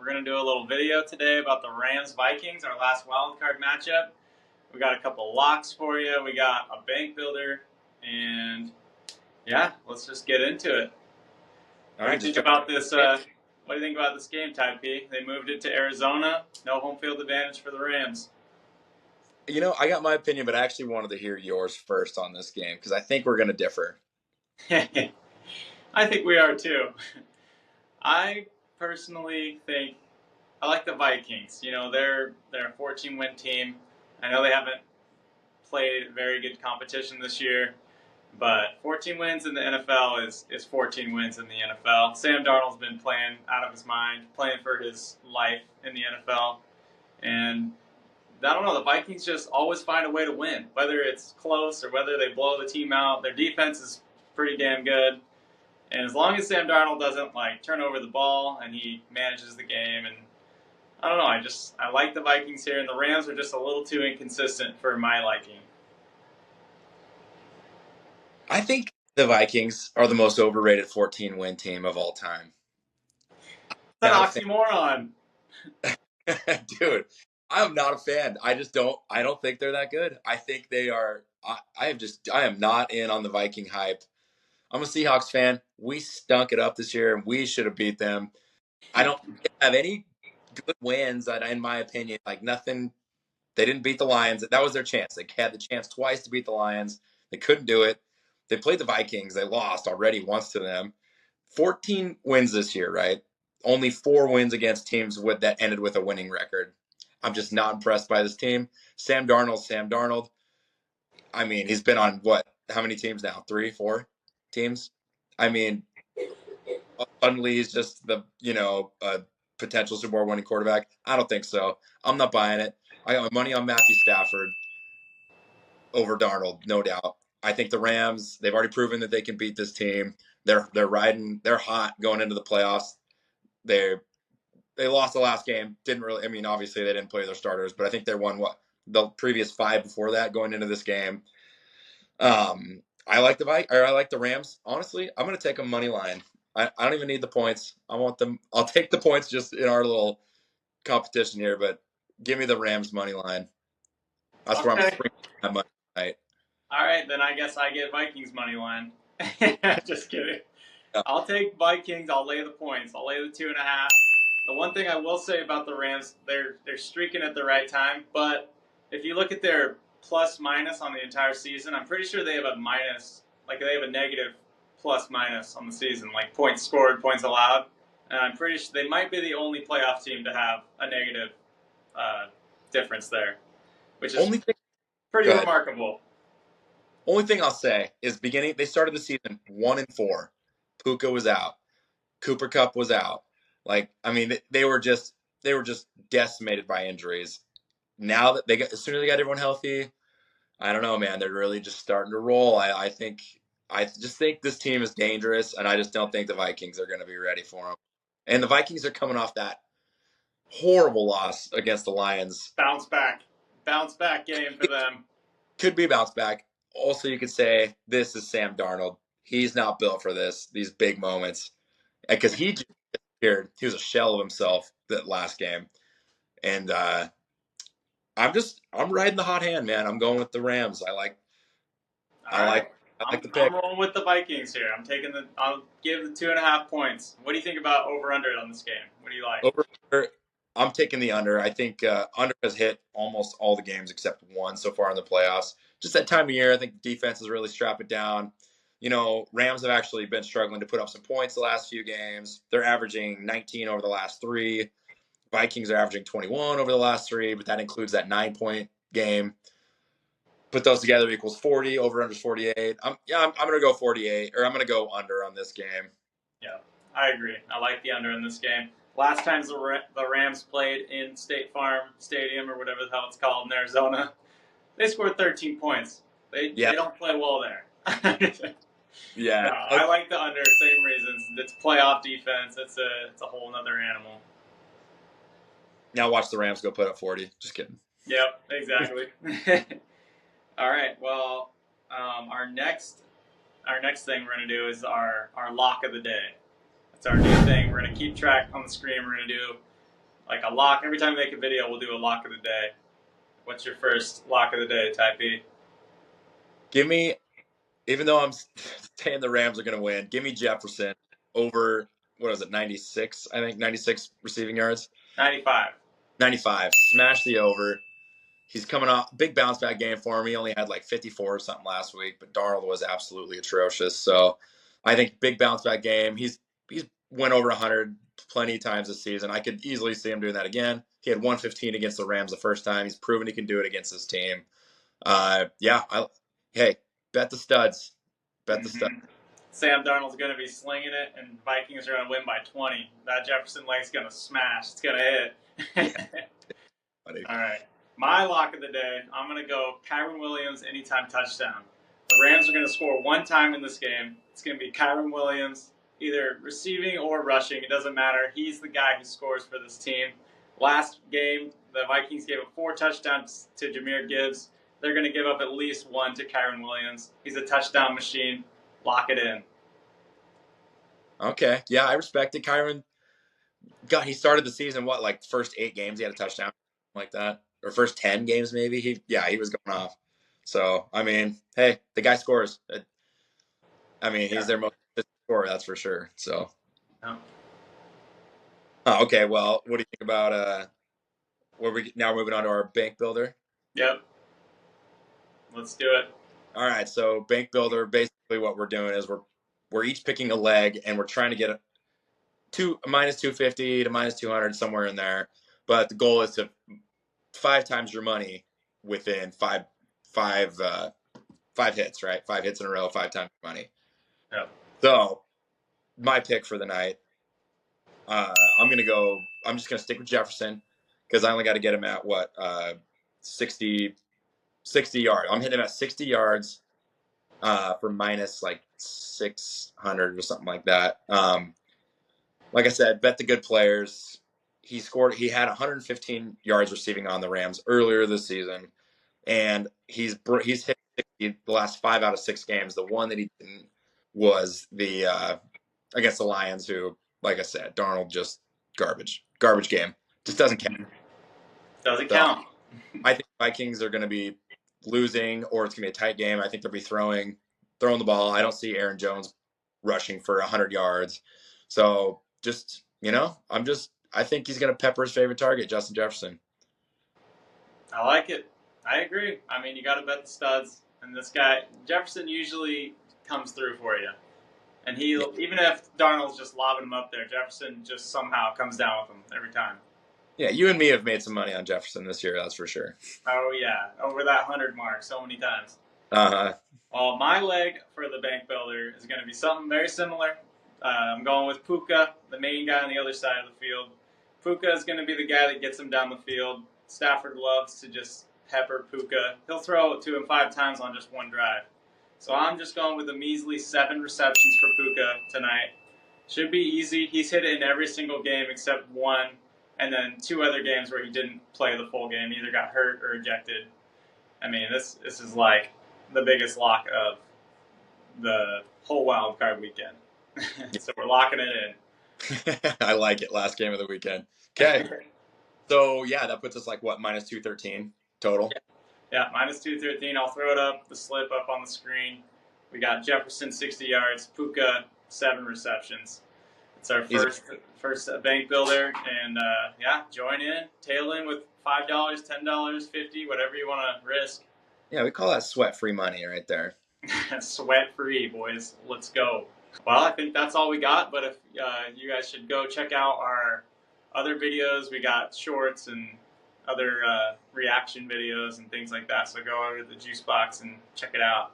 We're going to do a little video today about the Rams-Vikings, our last wildcard matchup. We got a couple locks for you. We got a bank builder. And, yeah, let's just get into it. What do you think about this? What do you think about this game, Ty P? They moved it to Arizona. No home field advantage for the Rams. You know, I got my opinion, but I actually wanted to hear yours first on this game because I think we're going to differ. I think we are too. I personally think I like the Vikings. You know, they're a 14-win team. I know they haven't played very good competition this year, but 14 wins in the NFL is 14 wins in the NFL. Sam Darnold's been playing out of his mind, playing for his life in the NFL, and I don't know, the Vikings just always find a way to win, whether it's close or whether they blow the team out. Their defense is pretty damn good. And as long as Sam Darnold doesn't turn over the ball and he manages the game, and I don't know, I like the Vikings here, and the Rams are just a little too inconsistent for my liking. I think the Vikings are the most overrated 14-win team of all time. It's an oxymoron. Dude, I'm not a fan. I don't think they're that good. I think they are. I am not in on the Viking hype. I'm a Seahawks fan. We stunk it up this year, and we should have beat them. I don't have any good wins, in my opinion. Nothing. They didn't beat the Lions. That was their chance. They had the chance twice to beat the Lions. They couldn't do it. They played the Vikings. They lost already once to them. 14 wins this year, right? Only 4 wins against teams that ended with a winning record. I'm just not impressed by this team. Sam Darnold. I mean, he's been on how many teams now? 3, 4 teams? I mean, suddenly he's just the, potential Super Bowl winning quarterback. I don't think so. I'm not buying it. I got my money on Matthew Stafford over Darnold, no doubt. I think the Rams, they've already proven that they can beat this team. They're hot going into the playoffs. They lost the last game. Obviously they didn't play their starters, but I think they won the previous 5 before that going into this game. I like the Rams. Honestly, I'm going to take a money line. I don't even need the points. I'll take the points just in our little competition here, but give me the Rams money line. That's where I'm springing my money tonight. All right, then I guess I get Vikings money line. Just kidding. Yeah. I'll take Vikings. I'll lay the points. I'll lay the 2.5. The one thing I will say about the Rams, they're streaking at the right time. But if you look at their plus minus on the entire season, I'm pretty sure they have a minus, they have a negative plus minus on the season, points scored, points allowed. And I'm pretty sure they might be the only playoff team to have a negative difference there, which is pretty remarkable. Only thing I'll say is they started the season 1-4. Puka was out. Cooper Kupp was out. They were just decimated by injuries. Now that as soon as they got everyone healthy, I don't know, man. They're really just starting to roll. I just think this team is dangerous, and I just don't think the Vikings are going to be ready for them. And the Vikings are coming off that horrible loss against the Lions. Bounce back game for them. Could be bounce back. Also, you could say this is Sam Darnold. He's not built for these big moments, because he just disappeared. He was a shell of himself that last game, and I'm riding the hot hand, man. I'm going with the Rams. I like the pick. I'm rolling with the Vikings here. I'll give the 2.5 points. What do you think about over/under on this game? What do you like? Over. I'm taking the under. I think under has hit almost all the games except one so far in the playoffs. Just that time of year, I think defense is really strap it down. Rams have actually been struggling to put up some points the last few games. They're averaging 19 over the last 3. Vikings are averaging 21 over the last 3, but that includes that 9-point game. Put those together equals 40. Over under 48. I'm going to go 48, or I'm going to go under on this game. Yeah, I agree. I like the under in this game. Last time the Rams played in State Farm Stadium, or whatever the hell it's called in Arizona, they scored 13 points. They don't play well there. Yeah. No, I like the under, same reasons. It's playoff defense. It's a whole other animal. Now watch the Rams go put up 40. Just kidding. Yep, exactly. All right. Well, our next thing we're gonna do is our lock of the day. It's our new thing. We're gonna keep track on the screen. We're gonna do like a lock. Every time we make a video, we'll do a lock of the day. What's your first lock of the day, Type B? Give me, even though I'm saying the Rams are going to win, give me Jefferson over, what is it, 96? I think 96 receiving yards. 95. 95. Smash the over. He's coming off big bounce back game for him. He only had like 54 or something last week, but Darnold was absolutely atrocious. So I think big bounce back game. He's went over 100 plenty of times this season. I could easily see him doing that again. He had 115 against the Rams the first time. He's proven he can do it against his team. Yeah. Hey, bet the studs. Bet the studs. Sam Darnold's going to be slinging it, and Vikings are going to win by 20. That Jefferson leg's going to smash. It's going to hit. All right. My lock of the day, I'm going to go Kyren Williams anytime touchdown. The Rams are going to score one time in this game. It's going to be Kyren Williams, either receiving or rushing. It doesn't matter. He's the guy who scores for this team. Last game, the Vikings gave up 4 touchdowns to Jahmyr Gibbs. They're going to give up at least 1 to Kyren Williams. He's a touchdown machine. Lock it in. Okay. Yeah, I respect it. Kyren, God, he started the season, what, like first 8 games he had a touchdown, like that? Or first 10 games maybe? He was going off. So, I mean, hey, the guy scores. I mean, he's their most consistent scorer, that's for sure. So, okay, well, what do you think about where we now moving on to our bank builder? Yep. Let's do it. All right, so bank builder, basically what we're doing is we're each picking a leg and we're trying to get a minus 250 to minus 200 somewhere in there. But the goal is to 5 times your money within five hits, right? 5 hits in a row, 5 times your money. Yep. So my pick for the night, I'm just gonna stick with Jefferson because I only got to get him at what 60 yards. I'm hitting him at 60 yards for minus like 600 or something like that. Like I said, bet the good players. He had 115 yards receiving on the Rams earlier this season, and he's hit 60 the last 5 out of 6 games. The one that he didn't was the against the Lions, who, like I said, Darnold just garbage game. Just doesn't count. Doesn't count. I think Vikings are going to be losing, or it's going to be a tight game. I think they'll be throwing the ball. I don't see Aaron Jones rushing for 100 yards. So just, I think he's going to pepper his favorite target, Justin Jefferson. I like it. I agree. I mean, you got to bet the studs. And this guy, Jefferson, usually comes through for you. And even if Darnold's just lobbing him up there, Jefferson just somehow comes down with him every time. Yeah, you and me have made some money on Jefferson this year, that's for sure. Oh, yeah. Over that 100 mark so many times. Uh-huh. Well, my leg for the bank builder is going to be something very similar. I'm going with Puka, the main guy on the other side of the field. Puka is going to be the guy that gets him down the field. Stafford loves to just pepper Puka. He'll throw it to him 5 times on just one drive. So I'm just going with a measly 7 receptions for Puka tonight. Should be easy. He's hit it in every single game except one, and then 2 other games where he didn't play the full game. Either got hurt or ejected. I mean, this is like the biggest lock of the whole Wildcard weekend. So we're locking it in. I like it. Last game of the weekend. Okay. So, yeah, that puts us like, what, minus 213 total? Yeah, minus 213. I'll throw it up, the slip up on the screen. We got Jefferson, 60 yards. Puka, 7 receptions. It's our first bank builder. And, join in. Tail in with $5, $10, $50, whatever you want to risk. Yeah, we call that sweat-free money right there. Sweat-free, boys. Let's go. Well, I think that's all we got. But if you guys should go check out our other videos. We got shorts and other reaction videos and things like that. So go over to the Juice Box and check it out.